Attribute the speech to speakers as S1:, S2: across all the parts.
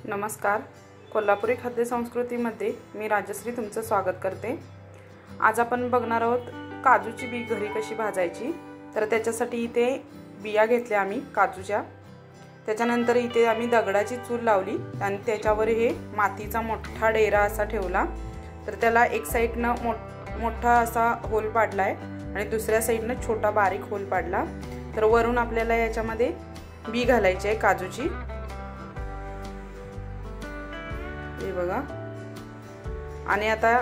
S1: नमस्कार, कोल्हापुरी खाद्य संस्कृतीमध्ये मी राजश्री तुमचं स्वागत करते। आज आपण बघणार आहोत काजूची बी घरी कशी भाजायची। तर त्याच्यासाठी इथे बिया घेतल्या आम्ही काजूच्या। त्याच्यानंतर इथे आम्ही दगडाची चूल लावली आणि त्याच्यावर हे मातीचा मोठा डेरा असा ठेवला। तर त्याला एक साइडनं मोठा असा होल पाडलाय आणि दुसऱ्या साइडनं छोटा बारीक होल पाडला। तर वरून आपल्याला याच्यामध्ये बी घालायची आहे काजूची। हे बघा, आणि आता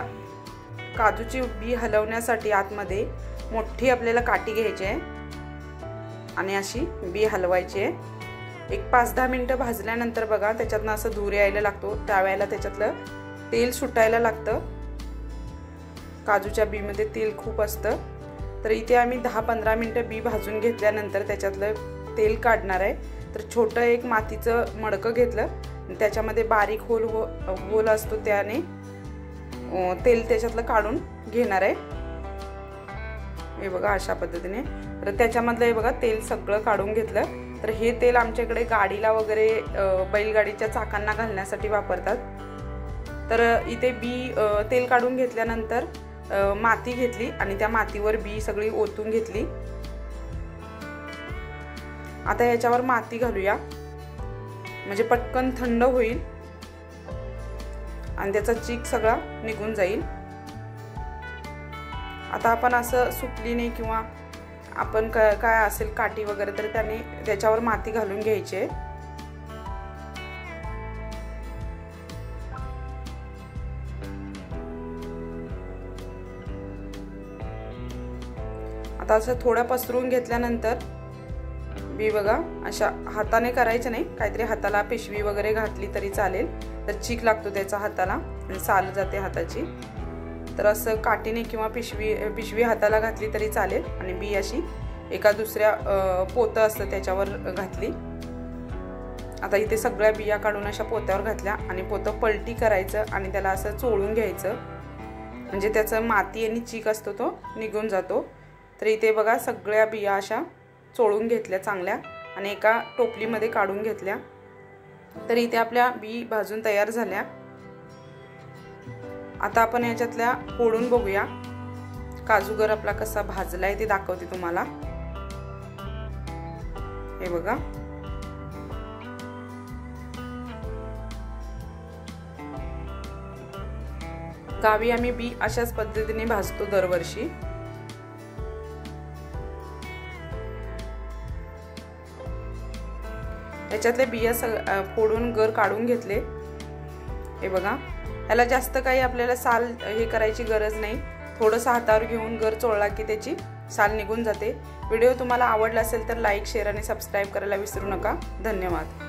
S1: काजूची बी हलवण्यासाठी आतमध्ये मोठी आपल्याला काठी घ्यायची आहे आणि अशी बी हलवायची आहे। एक 5-10 मिनिटं भाजल्यानंतर बघा त्याच्यातनं असं धूर यायला लागतो, त्यावेळेला त्याच्यातलं तेल सुटायला लागतं। काजूच्या बीमध्ये तेल खूप असतं। तर इथे आम्ही 10-15 मिनिटं बी भाजून घेतल्यानंतर त्याच्यातलं तेल काढणार आहे। तर छोटं एक मातीचं मडकं घेतलं, त्याच्यामध्ये बारीक होल असतो, त्याने तेल त्याच्यातलं काढून घेणार आहे। हे बघा अशा पद्धतीने। तर त्याच्यामधलं हे बघा तेल सगळं काढून घेतलं। तर हे तेल आमच्याकडे गाडीला वगैरे बैलगाडीच्या चाकांना घालण्यासाठी वापरतात। तर इथे बी तेल काढून घेतल्यानंतर माती घेतली आणि त्या मातीवर बी सगळी ओतून घेतली। आता याच्यावर माती घालूया, म्हणजे पटकन थंड होईल आणि त्याचा चीक सगळा निघून जाईल। आता आपण असं सुपलीने किंवा आपण काय असेल काठी वगैरे तर त्याच्यावर माती घालून घ्यायची आहे। आता असं थोडं पसरून घेतल्यानंतर बी बघा अशा हाताने करायचं नाही, काहीतरी हाताला पिशवी वगैरे घातली तरी चालेल, तर चीक लागतो त्याचा हाताला आणि साल जाते हाताची। तर असं काठीने किंवा पिशवी हाताला घातली तरी चालेल आणि बी अशी एका दुसऱ्या पोतं असतं त्याच्यावर घातली। आता इथे सगळ्या बिया काढून अशा पोत्यावर घातल्या आणि पोतं पलटी करायचं आणि त्याला असं चोळून घ्यायचं, म्हणजे त्याचं माती आणि चीक असतो तो निघून जातो। तर इथे बघा सगळ्या बिया अशा चोळून घेतल्या चांगल्या आणि एका टोपलीमध्ये काढून घेतल्या। तर इथे आपल्या बी भाजून तयार झाल्या। आता आपण याच्यातल्या फोडून बघूया काजूगर आपला कसा भाजलाय ते दाखवते तुम्हाला। हे बघा, गावी आम्ही बी अशाच पद्धतीने भाजतो दरवर्षी। याच्यातले बिया फोडून गर काढून घेतले। हे बघा, याला जास्त काही आपल्याला साल हे करायची गरज नाही, थोडंसं हातावर घेऊन गर चोळला की त्याची साल निघून जाते। व्हिडिओ तुम्हाला आवडला असेल तर लाईक, शेअर आणि सबस्क्राईब करायला विसरू नका। धन्यवाद।